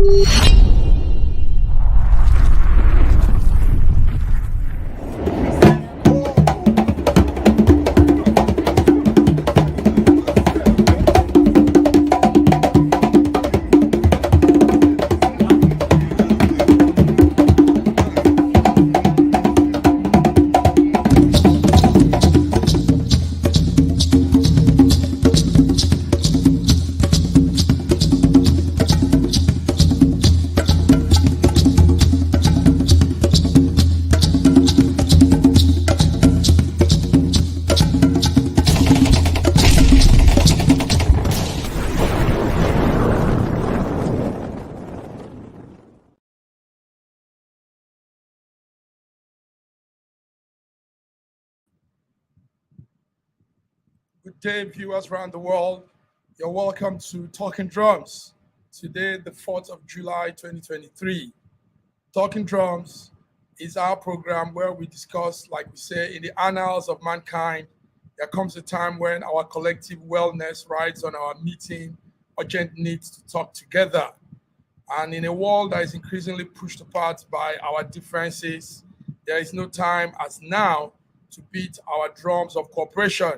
Good day, viewers around the world. You're welcome to Talking Drums. Today, the 4th of July, 2023. Talking Drums is our program where we discuss, like we say, in the annals of mankind, there comes a time when our collective wellness rides on our meeting, urgent needs to talk together. And in a world that is increasingly pushed apart by our differences, there is no time as now to beat our drums of cooperation.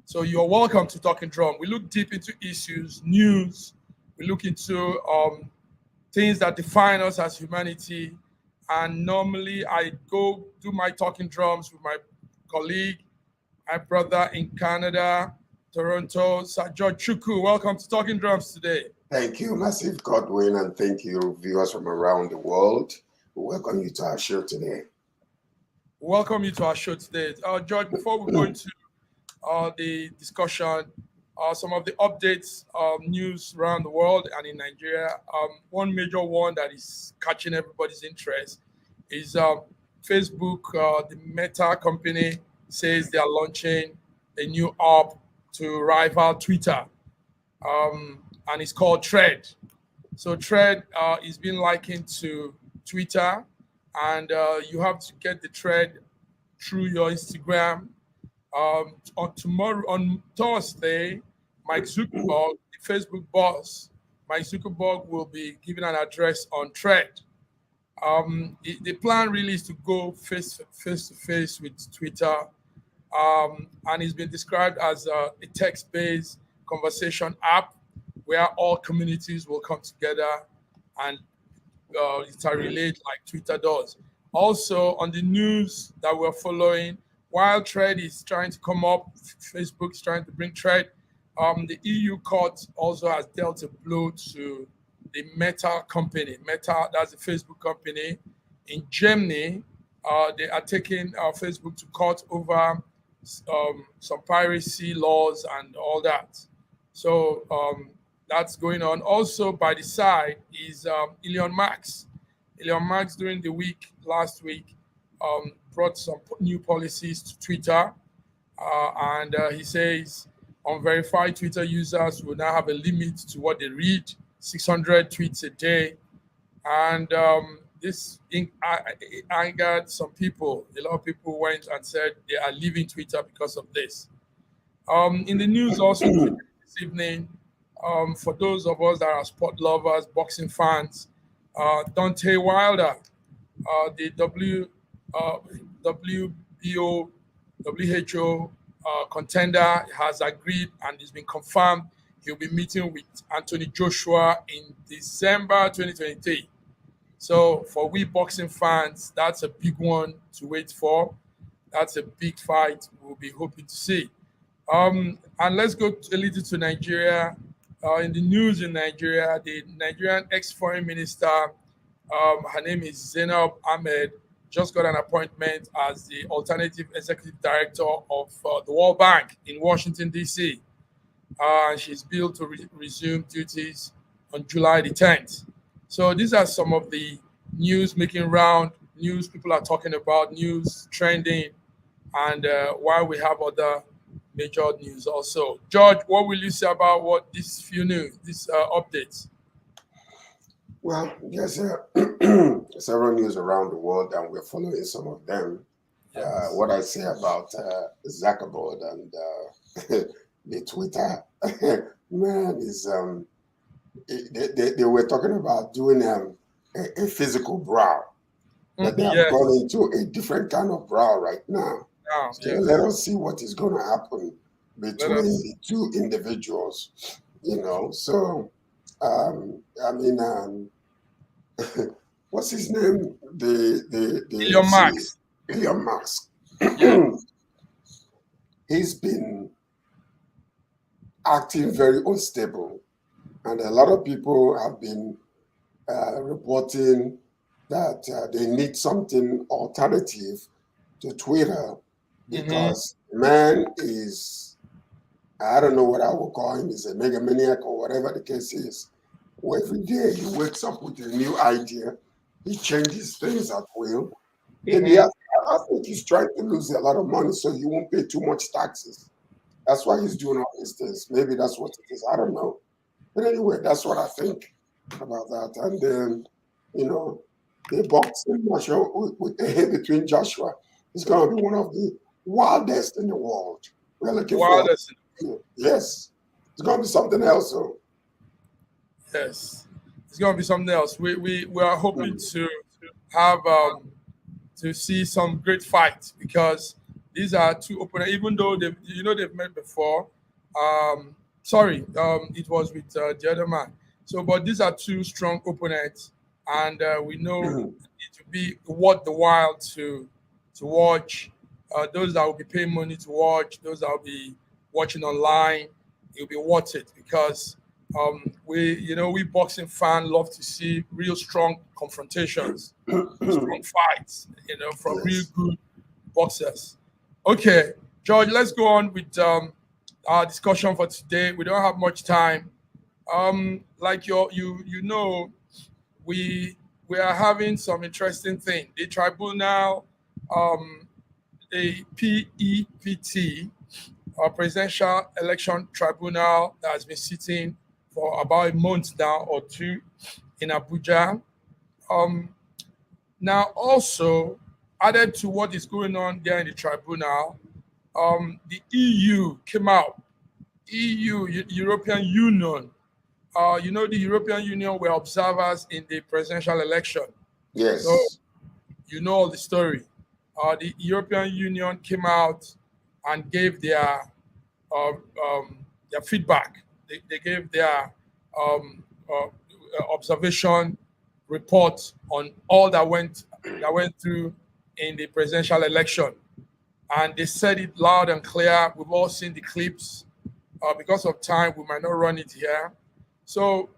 So you're welcome to Talking Drum. We look deep into issues, news. We look into things that define us as humanity. And normally I go do my Talking Drums with my colleague, my brother in Canada, Toronto, Sir George Chukwu. Welcome to Talking Drums today. Thank you, Massive Godwin, and thank you, viewers from around the world. We welcome you to our show today. Welcome you to our show today. George, before we go into the discussion, some of the updates, news around the world and in Nigeria. One major one that is catching everybody's interest is Facebook. The Meta company says they are launching a new app to rival Twitter, and it's called Thread. So Thread is being likened to Twitter, and you have to get the Thread through your Instagram. On Thursday, Mike Zuckerberg, the Facebook boss, Mike Zuckerberg will be giving an address on Thread. The plan really is to go face to face with Twitter, and it's been described as a text-based conversation app where all communities will come together and interrelate like Twitter does. Also, on the news that we're following, while Thread is trying to come up, Facebook is trying to bring Thread. The EU court also has dealt a blow to the Meta company. Meta, that's the Facebook company. In Germany, they are taking Facebook to court over some piracy laws and all that. So that's going on. Also, by the side is Elon Musk. Elon Musk, during the week, last week, brought some new policies to Twitter, and he says unverified Twitter users will now have a limit to what they read, 600 tweets a day, and this angered some people. A lot of people went and said they are leaving Twitter because of this. In the news also this evening, for those of us that are sport lovers, boxing fans, Deontay Wilder, the WHO contender, has agreed and it's been confirmed he'll be meeting with Anthony Joshua in December 2023. So for we boxing fans, that's a big one to wait for. That's a big fight we'll be hoping to see. And let's go a little to Nigeria. In the news in Nigeria, the Nigerian ex-foreign minister, her name is Zainab Ahmed, just got an appointment as the alternative executive director of the World Bank in Washington, D.C. She's billed to resume duties on July the 10th. So these are some of the news making round, news people are talking about, news trending, and while we have other major news also. George, what will you say about what these few news, these updates? Well, there's several news around the world, and we're following some of them. Yes. What I say about Zuckerberg and the Twitter, man, is they were talking about doing a physical brow, that they have gone into a different kind of brow right now. So let us see what is going to happen between the two individuals, So, I mean, what's his name? Elon Musk. He's been acting very unstable, and a lot of people have been reporting that they need something alternative to Twitter, because man is, I don't know what I would call him, is a megamaniac or whatever the case is. Every day he wakes up with a new idea, he changes things at will, and I think he's trying to lose a lot of money so he won't pay too much taxes. That's why he's doing all these things. Maybe that's what it is. I don't know. But anyway, that's what I think about that. And then, the boxing match with the hit between Joshua is going to be one of the wildest in the world. We're looking forward. Yes. It's going to be something else. So. Yes. It's going to be something else. We are hoping to have to see some great fights, because these are two opponents, even though they've met before. It was with the other man. So, but these are two strong opponents, and we know it need to be worth the while to watch. Those that will be paying money to watch, those that will be watching online, it'll be worth it, because we boxing fans love to see real strong confrontations, strong fights, from real good boxers. Okay, George, let's go on with our discussion for today. We don't have much time. Like we are having some interesting thing. The tribunal, the PEPT, Presidential Election Tribunal, that has been sitting for about a month now or two in Abuja. Now, also added to what is going on there in the tribunal, the EU came out. European Union. The European Union were observers in the presidential election. Yes. So you know all the story. The European Union came out and gave their feedback. They gave their observation report on all that went through in the presidential election, and they said it loud and clear. We've all seen the clips. Because of time, we might not run it here. So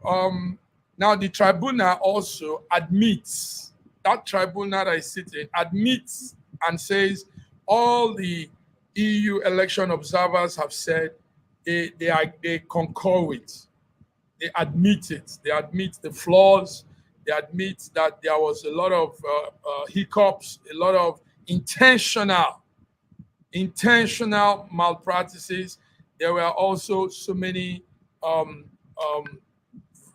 now the tribunal also admits, that tribunal that is sitting admits and says all the EU election observers have said they concur with. They admit it. They admit the flaws. They admit that there was a lot of hiccups, a lot of intentional malpractices. There were also so many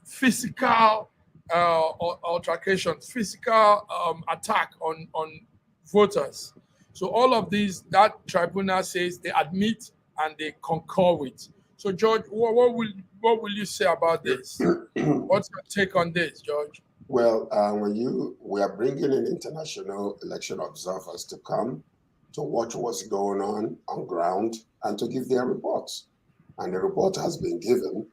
physical altercations, physical attack on voters. So all of these, that tribunal says they admit and they concur with. So George, what will you say about this? What's your take on this, George? Well, we are bringing in international election observers to come to watch what's going on ground and to give their reports. And the report has been given,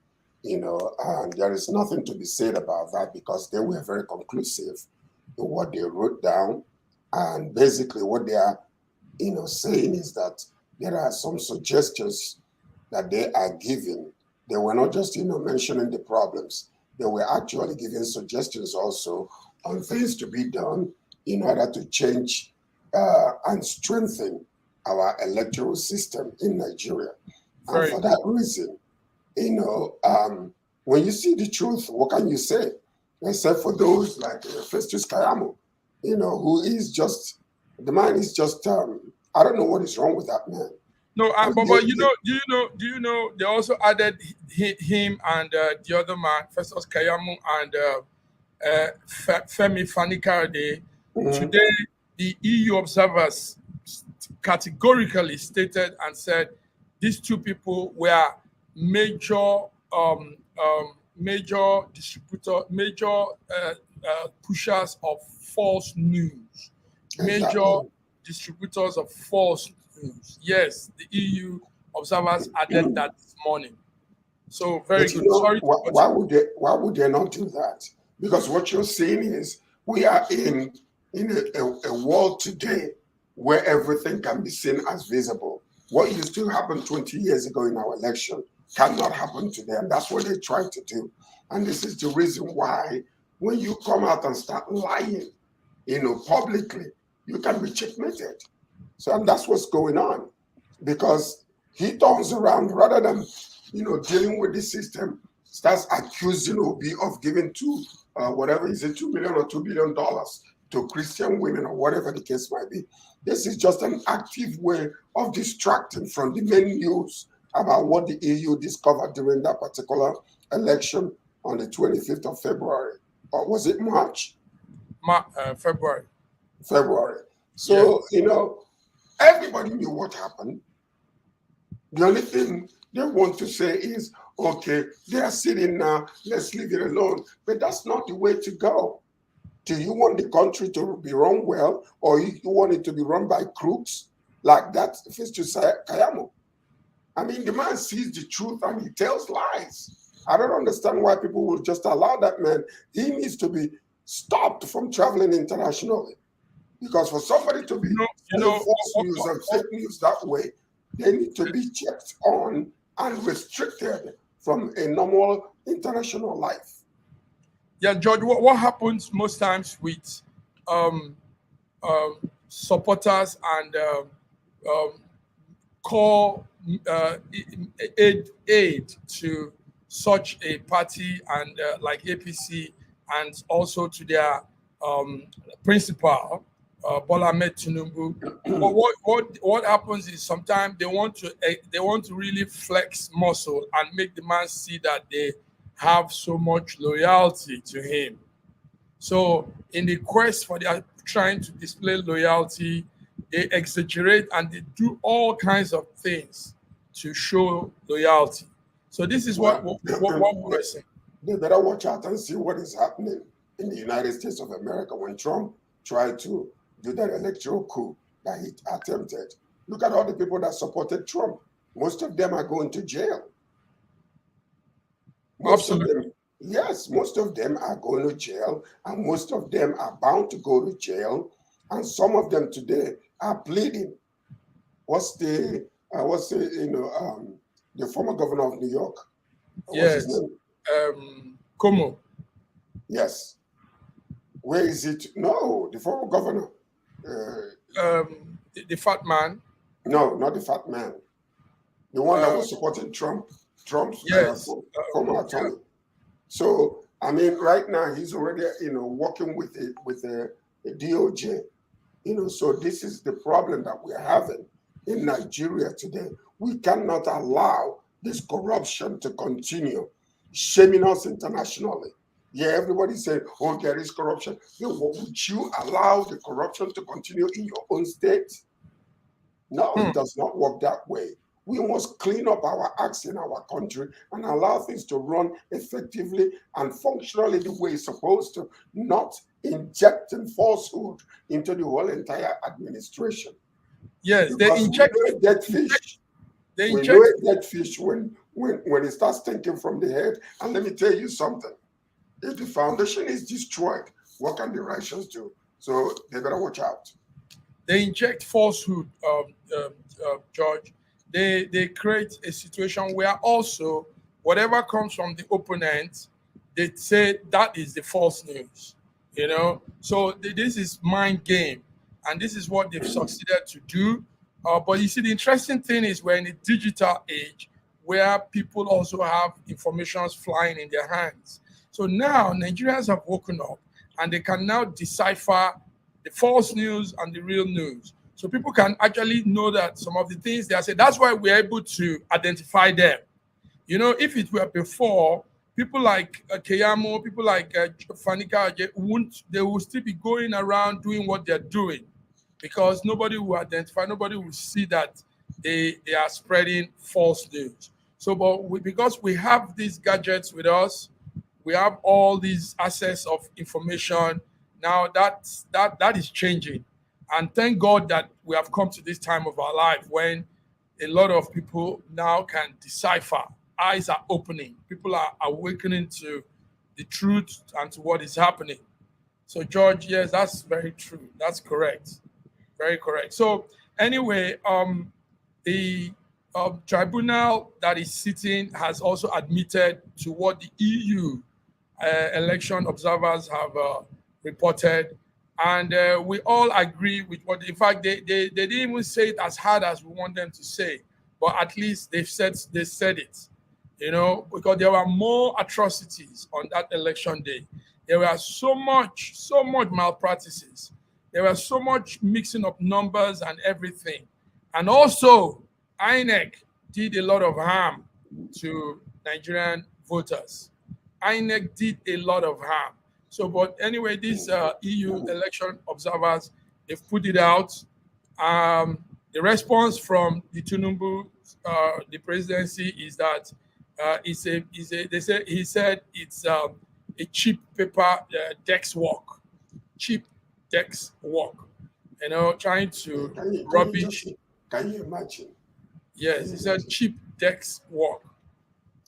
and there is nothing to be said about that, because they were very conclusive in what they wrote down. And basically what they are, saying is that there are some suggestions that they are giving. They were not just, mentioning the problems. They were actually giving suggestions also on things to be done in order to change and strengthen our electoral system in Nigeria. And for that reason, when you see the truth, what can you say? Except for those like Festus Kayamo, who is just, the man is just, I don't know what is wrong with that man. No, but do you know they also added him and the other man, Festus Kayamo and Femi Fani-Kayode. Today, the EU observers categorically stated and said these two people were major major pushers of false news, major Exactly. distributors of false news. Yes, the EU observers added that this morning. So very But you good. know, Sorry to cut you. why would they not do that? Because what you're seeing is we are in a world today where everything can be seen as visible. What used to happen 20 years ago in our election cannot happen today, and that's what they try to do. And this is the reason why when you come out and start lying, publicly, you can be checkmated. So, and that's what's going on, because he turns around rather than, dealing with the system, starts accusing Obi of giving whatever is it, $2 million or $2 billion to Christian women or whatever the case might be. This is just an active way of distracting from the main news about what the EU discovered during that particular election on the 25th of February. Or was it March? February. February. So, everybody knew what happened. The only thing they want to say is, okay, they are sitting now, let's leave it alone. But that's not the way to go. Do you want the country to be run well, or you want it to be run by crooks like that Festus Kayamo? I mean, the man sees the truth and he tells lies. I don't understand why people will just allow that man. He needs to be stopped from traveling internationally. Because for somebody to be selling false news and fake news that way, they need to be checked on and restricted from a normal international life. Yeah, George, what happens most times with supporters and call aid to such a party and like APC, and also to their principal, Bola Ahmed Tinubu. But what happens is sometimes they want to really flex muscle and make the man see that they have so much loyalty to him. So in the quest for their trying to display loyalty, they exaggerate and they do all kinds of things to show loyalty. So this is what we're saying. They better watch out and see what is happening in the United States of America when Trump tried to do that electoral coup that he attempted. Look at all the people that supported Trump. Most of them are going to jail. Absolutely. Yes, most of them are going to jail, and most of them are bound to go to jail. And some of them today are pleading. What's the former governor of New York? Yes. Como. Yes. Where is it? No, the former governor. The fat man. No, not the fat man. The one that was supporting Trump's former attorney. So I mean, right now he's already working with a DOJ. So this is the problem that we're having in Nigeria today. We cannot allow this corruption to continue, shaming us internationally. Yeah, everybody said, oh, there is corruption. Would you allow the corruption to continue in your own state? No, it does not work that way. We must clean up our acts in our country and allow things to run effectively and functionally the way it's supposed to, not injecting falsehood into the whole entire administration. Yes, because they inject dead fish. They we inject know a dead fish when it starts thinking from the head. And let me tell you something. If the foundation is destroyed, what can the righteous do? So they better watch out. They inject falsehood, George. They create a situation where also whatever comes from the opponent, they say that is the false news. So this is mind game, and this is what they've succeeded to do. But you see, the interesting thing is we're in a digital age where people also have information flying in their hands. So now Nigerians have woken up and they can now decipher the false news and the real news. So people can actually know that some of the things they are saying, that's why we're able to identify them. If it were before, people like Keyamo, people like Fanika, they will still be going around doing what they're doing because nobody will identify, nobody will see that they are spreading false news. So, because we have these gadgets with us, We have all these access of information. Now that is changing. And thank God that we have come to this time of our life when a lot of people now can decipher. Eyes are opening. People are awakening to the truth and to what is happening. So, George, yes, that's very true. That's correct. Very correct. So, anyway, the tribunal that is sitting has also admitted to what the EU election observers have reported. And we all agree with what, in fact, they didn't even say it as hard as we want them to say, but at least they said it, because there were more atrocities on that election day. There were so much malpractices. There was so much mixing of numbers and everything. And also, INEC did a lot of harm to Nigerian voters. INEC did a lot of harm. So, but anyway, these EU election observers, they've put it out. The response from the Tinubu, the presidency, is that he said it's a cheap paper dex work, cheap dex work. Trying to rubbish. Can you imagine? Yes, he said cheap dex work.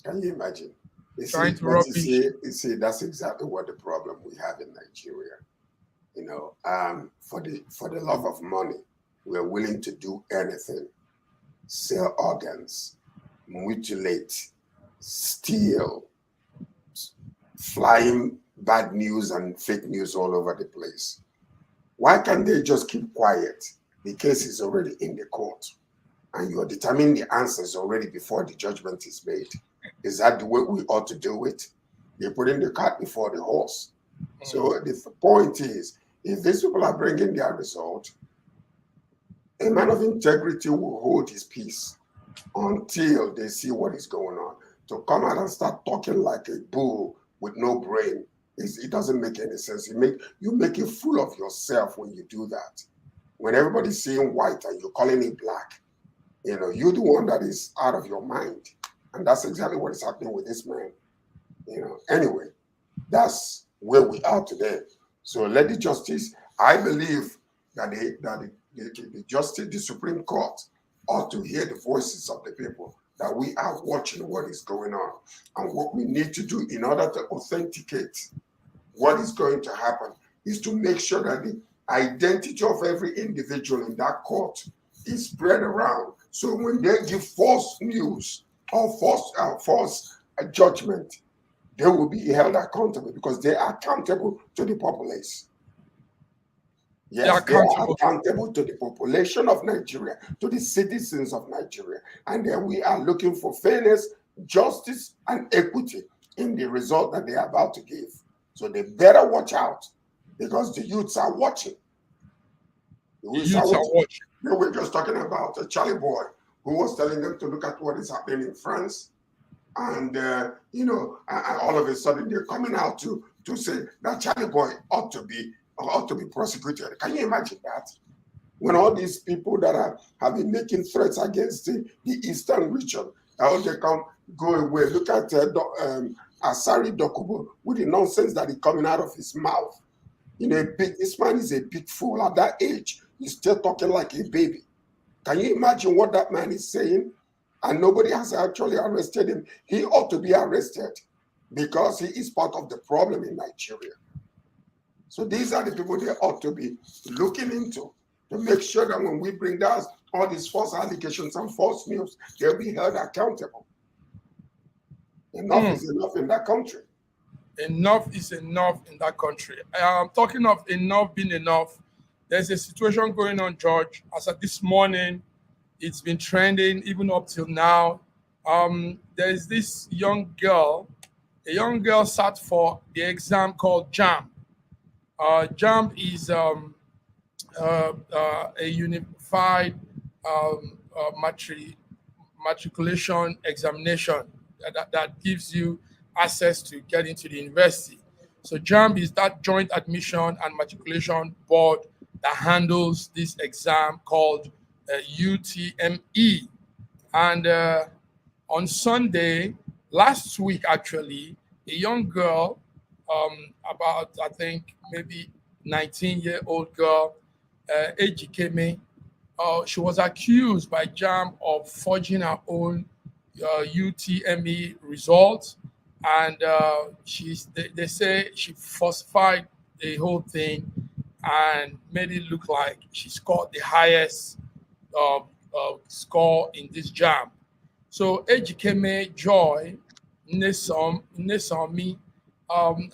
Can you imagine? Trying to rubbish. You see, that's exactly what the problem we have in Nigeria. For the love of money, we're willing to do anything, sell organs, mutilate, steal, flying bad news and fake news all over the place. Why can't they just keep quiet? The case is already in the court, and you're determining the answers already before the judgment is made. Is that the way we ought to do it? They're putting the cart before the horse. So the point is, if these people are bringing their result, a man of integrity will hold his peace until they see what is going on. To come out and start talking like a bull with no brain, it doesn't make any sense. You make a fool of yourself when you do that. When everybody's seeing white and you're calling it black, you're the one that is out of your mind. And that's exactly what is happening with this man. Anyway, that's where we are today. So let the justice, I believe that the Supreme Court ought to hear the voices of the people, that we are watching what is going on and what we need to do in order to authenticate what is going to happen is to make sure that the identity of every individual in that court is spread around. So when they give false news or false judgment, they will be held accountable because they are accountable to the populace. Yes, they are accountable to the population of Nigeria, to the citizens of Nigeria. And then we are looking for fairness, justice, and equity in the result that they are about to give. So they better watch out because the youths are watching. The youths are watching. They were just talking about a Charlie boy who was telling them to look at what is happening in France. And, all of a sudden they're coming out to say that Charlie boy ought to be prosecuted. Can you imagine that? When all these people that have been making threats against the Eastern region, how they come go away. Look at Asari Dokubo with the nonsense that is coming out of his mouth. This man is a big fool at that age. He's still talking like a baby. Can you imagine what that man is saying? And nobody has actually arrested him. He ought to be arrested because he is part of the problem in Nigeria. So these are the people they ought to be looking into to make sure that when we bring down all these false allegations and false news, they'll be held accountable. Enough is enough in that country. Enough is enough in that country. Talking of enough being enough, there's a situation going on, George. As of this morning, it's been trending even up till now. There's this young girl. A young girl sat for the exam called JAMB. JAMB is a unified matriculation examination that gives you access to get into the university. So JAMB is that joint admission and matriculation board that handles this exam called UTME. And on Sunday, last week actually, a young girl, about, I think, maybe 19-year-old girl, Ejikeme. She was accused by JAMB of forging her own UTME results, and they say she falsified the whole thing and made it look like she scored the highest uh, score in this JAMB. So Ejikeme Joy Nnesomi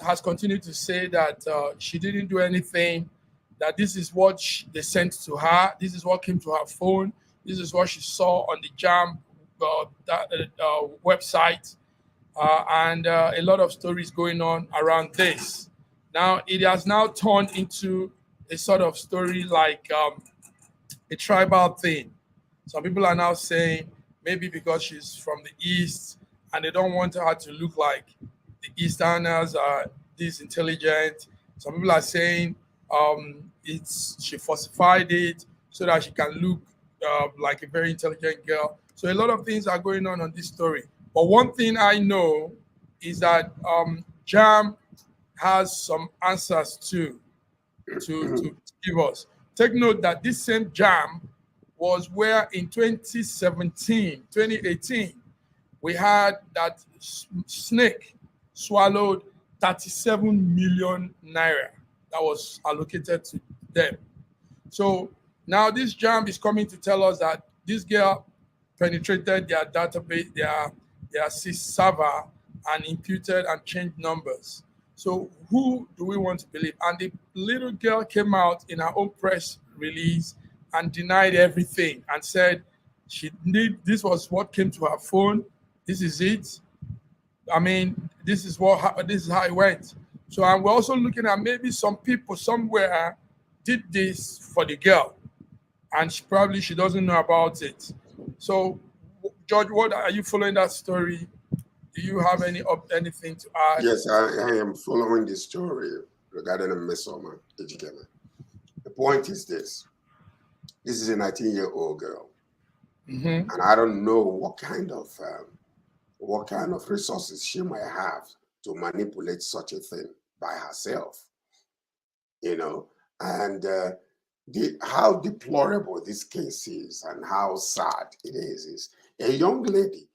has continued to say that she didn't do anything, that this is what they sent to her, this is what came to her phone, this is what she saw on the JAMB website, and a lot of stories going on around this. Now, it has now turned into a sort of story like a tribal thing. Some people are now saying maybe because she's from the East and they don't want her to look like the Easterners are this intelligent. Some people are saying she falsified it so that she can look like a very intelligent girl. So a lot of things are going on this story. But one thing I know is that JAM has some answers to give us. Take note that this same JAM was where in 2018, we had that snake swallowed 37 million naira that was allocated to them. So now this JAMB is coming to tell us that this girl penetrated their database, their server, and imputed and changed numbers. So who do we want to believe? And the little girl came out in her own press release and denied everything and said this was what came to her phone. This is it. I mean, this is how it went. So and we're also looking at maybe some people somewhere did this for the girl, and she doesn't know about it. So, George, what are you following that story? Do you have anything to add? Yes, I am following this story regarding Mmesoma, Ejikeme. The point is this. This is a 19-year-old girl. Mm-hmm. And I don't know what kind of resources she might have to manipulate such a thing by herself, and how deplorable this case is and how sad it is a young lady.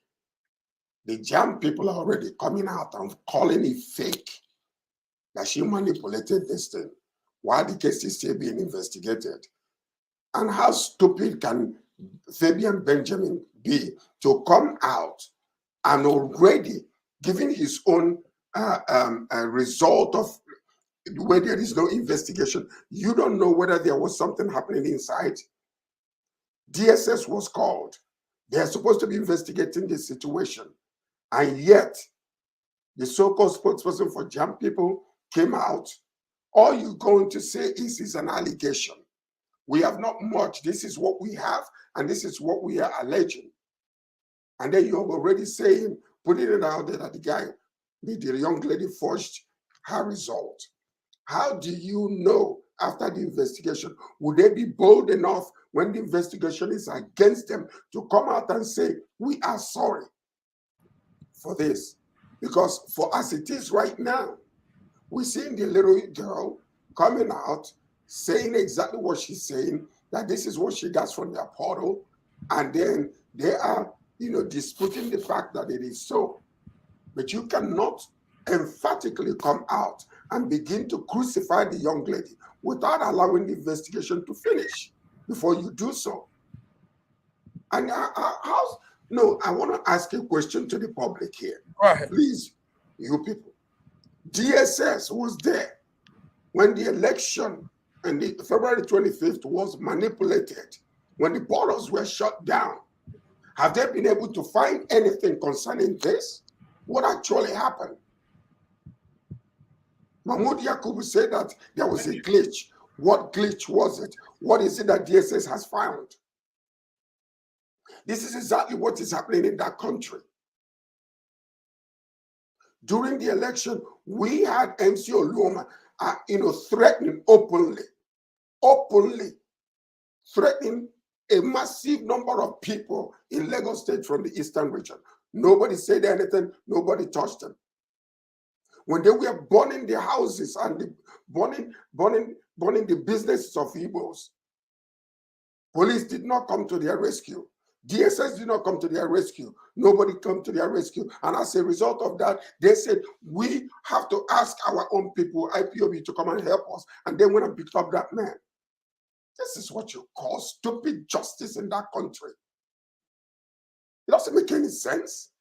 The JAM people are already coming out and calling it fake, that she manipulated this thing while the case is still being investigated. And how stupid can Fabian Benjamin be to come out and already giving his own result of where there is no investigation? You don't know whether there was something happening inside. DSS was called. They are supposed to be investigating this situation. And yet, the so-called spokesperson for JAM people came out. All you're going to say is an allegation. We have not much. This is what we have, and this is what we are alleging. And then you're already saying, putting it out there that the young lady forged her result. How do you know after the investigation? Would they be bold enough when the investigation is against them to come out and say, we are sorry for this? Because for us it is right now, we're seeing the little girl coming out saying exactly what she's saying, that this is what she gets from their portal, and then they are disputing the fact that it is so. But you cannot emphatically come out and begin to crucify the young lady without allowing the investigation to finish before you do so. And I want to ask a question to the public here. Go ahead. Please, you people. DSS was there when the election and the February 25th was manipulated, when the portals were shut down. Have they been able to find anything concerning this? What actually happened? Mahmoud Yakubu said that there was a glitch. What glitch was it? What is it that DSS has found? This is exactly what is happening in that country. During the election, we had MC Oluoma, threatening openly, threatening a massive number of people in Lagos State from the Eastern region. Nobody said anything. Nobody touched them. when they were burning the houses and burning the businesses of Igbos. Police did not come to their rescue. DSS did not come to their rescue. Nobody come to their rescue. And as a result of that, they said, we have to ask our own people, IPOB, to come and help us. And they went and picked up that man. This is what you call stupid justice in that country. It doesn't make any sense.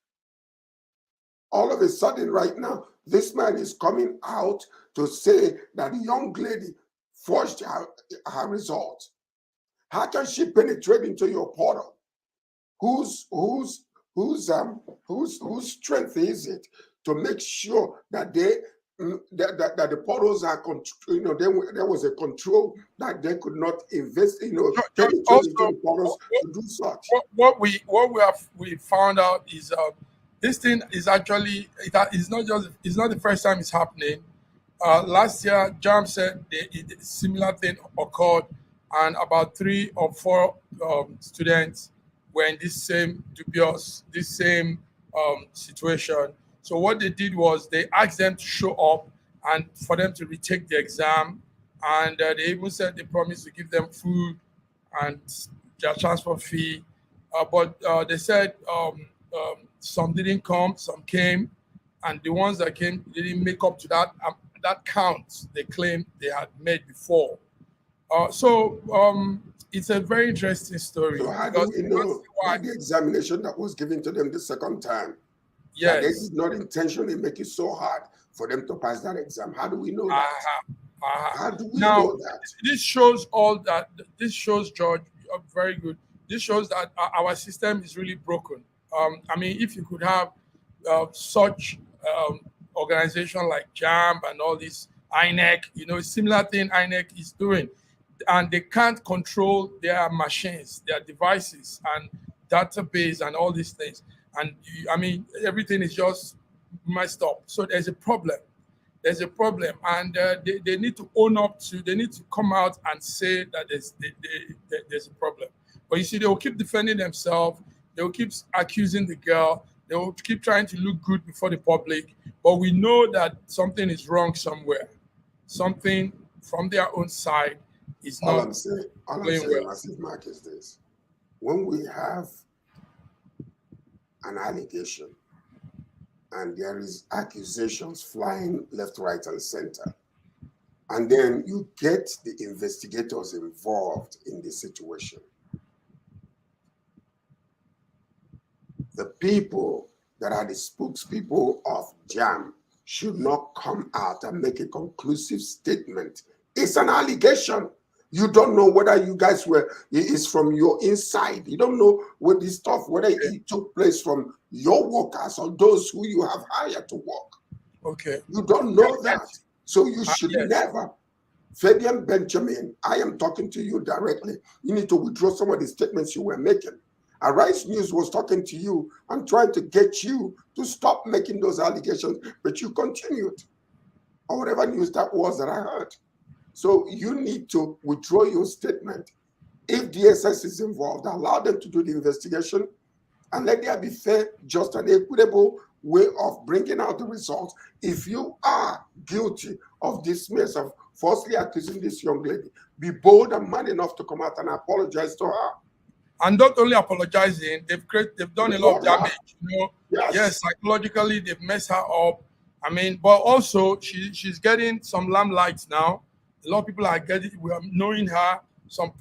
All of a sudden right now, this man is coming out to say that the young lady forged her result. How can she penetrate into your portal? Whose strength is it to make sure that that the portals are there was a control that they could not invest, penetrate into the portals to do such. What we found out is this thing is actually it's not the first time it's happening. Last year, JAMB said a similar thing occurred, and about 3 or 4 students were in this same situation. So what they did was they asked them to show up and for them to retake the exam, and they even said they promised to give them food and their transport fee, but they said some didn't come, some came, and the ones that came didn't make up to that count they claimed they had made before. It's a very interesting story. So how do we know that the examination that was given to them the second time, yes, they did not intentionally make it so hard for them to pass that exam? How do we know that? How do we know that? This shows This shows, George, very good. This shows that our system is really broken. I mean, if you could have such organization like JAMB and all this, INEC, similar thing INEC is doing, and they can't control their machines, their devices and database and all these things. And everything is just messed up. So there's a problem. There's a problem, and they need to own up to. They need to come out and say that there's a problem. But you see, they will keep defending themselves. They will keep accusing the girl. They will keep trying to look good before the public. But we know that something is wrong somewhere. Something from their own side is not. All I'm saying, Massive Mark, is this: when we have an allegation and there is accusations flying left, right, and center, and then you get the investigators involved in the situation, the people that are the spokespeople of JAMB should not come out and make a conclusive statement. It's an allegation. You don't know whether you guys it's from your inside. You don't know what this stuff, whether it took place from your workers or those who you have hired to work. Okay. You don't know that. So you should never. Fabian Benjamin, I am talking to you directly. You need to withdraw some of the statements you were making. Arise News was talking to you and trying to get you to stop making those allegations, but you continued. Or whatever news that was that I heard. So you need to withdraw your statement. If DSS is involved, allow them to do the investigation and let there be fair, just, and equitable way of bringing out the results. If you are guilty of this mess of falsely accusing this young lady, be bold and man enough to come out and apologize to her. And not only apologizing, they've done a lot of damage. Yes, psychologically they've messed her up. But also she's getting some limelight now. A lot of people are knowing her. Some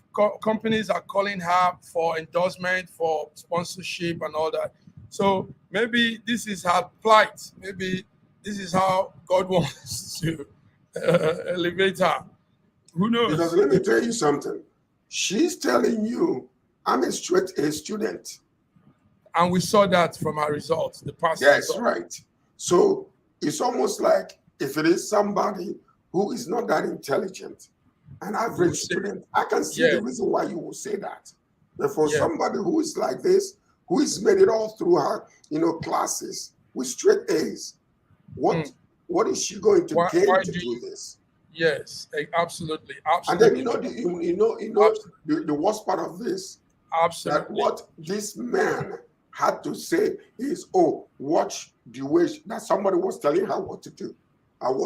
companies are calling her for endorsement, for sponsorship and all that. So maybe this is her plight. Maybe this is how God wants to elevate her. Who knows? Because let me tell you something. She's telling you, I'm a student. And we saw that from her results, the past results. Right. So it's almost like if it is somebody who is not that intelligent, an average student, I can see the reason why you will say that. But for somebody who is like this, who has made it all through her, classes with straight A's, what is she going to gain to do this? Yes, absolutely. And then the worst part of this, that what this man had to say is, watch the way that somebody was telling her what to do.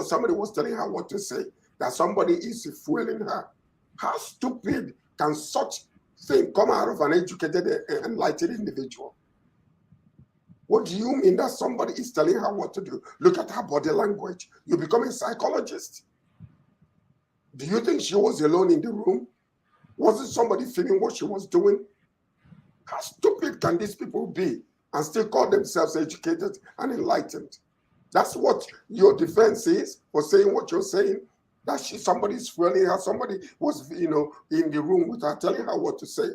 somebody was telling her what to say, that somebody is fueling her. How stupid can such thing come out of an educated, enlightened individual? What do you mean that somebody is telling her what to do? Look at her body language. You become a psychologist. Do you think she was alone in the room? Wasn't somebody feeling what she was doing? How stupid can these people be and still call themselves educated and enlightened? That's what your defense is for saying what you're saying. That somebody's fueling her. Somebody was, in the room with her, telling her what to say.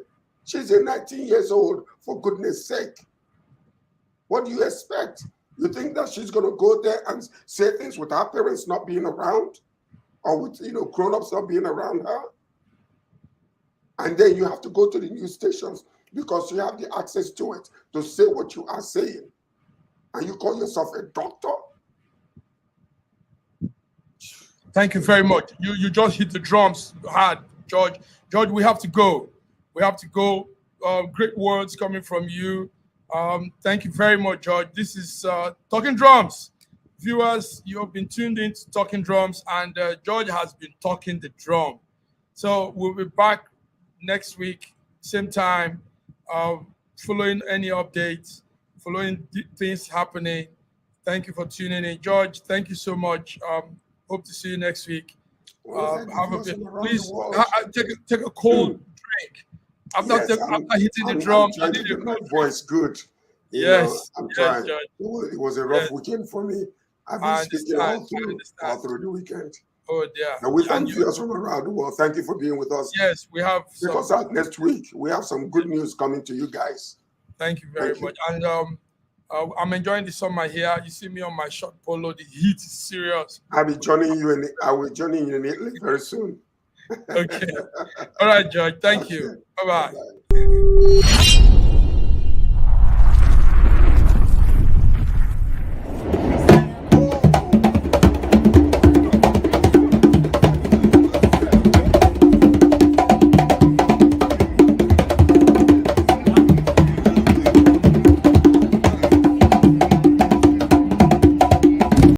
She's 19 years old, for goodness sake. What do you expect? You think that she's going to go there and say things with her parents not being around, or with grown-ups not being around her? And then you have to go to the news stations because you have the access to it to say what you are saying. And you call yourself a doctor? Thank you very much. You just hit the drums hard, George. George, we have to go. We have to go. Great words coming from you. Thank you very much, George. This is Talking Drums. Viewers, you have been tuned in to Talking Drums, and George has been talking the drum. So we'll be back next week, same time, following any updates, following things happening. Thank you for tuning in. George, thank you so much. Hope to see you next week. Have a bit. Please take a cold drink. After hitting the drum, I need to get my voice good. I'm trying. It was a rough weekend for me. I've been speaking all through the weekend. Oh dear. And we thank viewers from around the world. Thank you for being with us. Yes, we have. Check us out next week. We have some good news coming to you guys. Thank you very much. And I'm enjoying the summer here. You see me on my short polo. The heat is serious. I will joining you in Italy very soon. Okay. All right, George. Thank you. Bye-bye.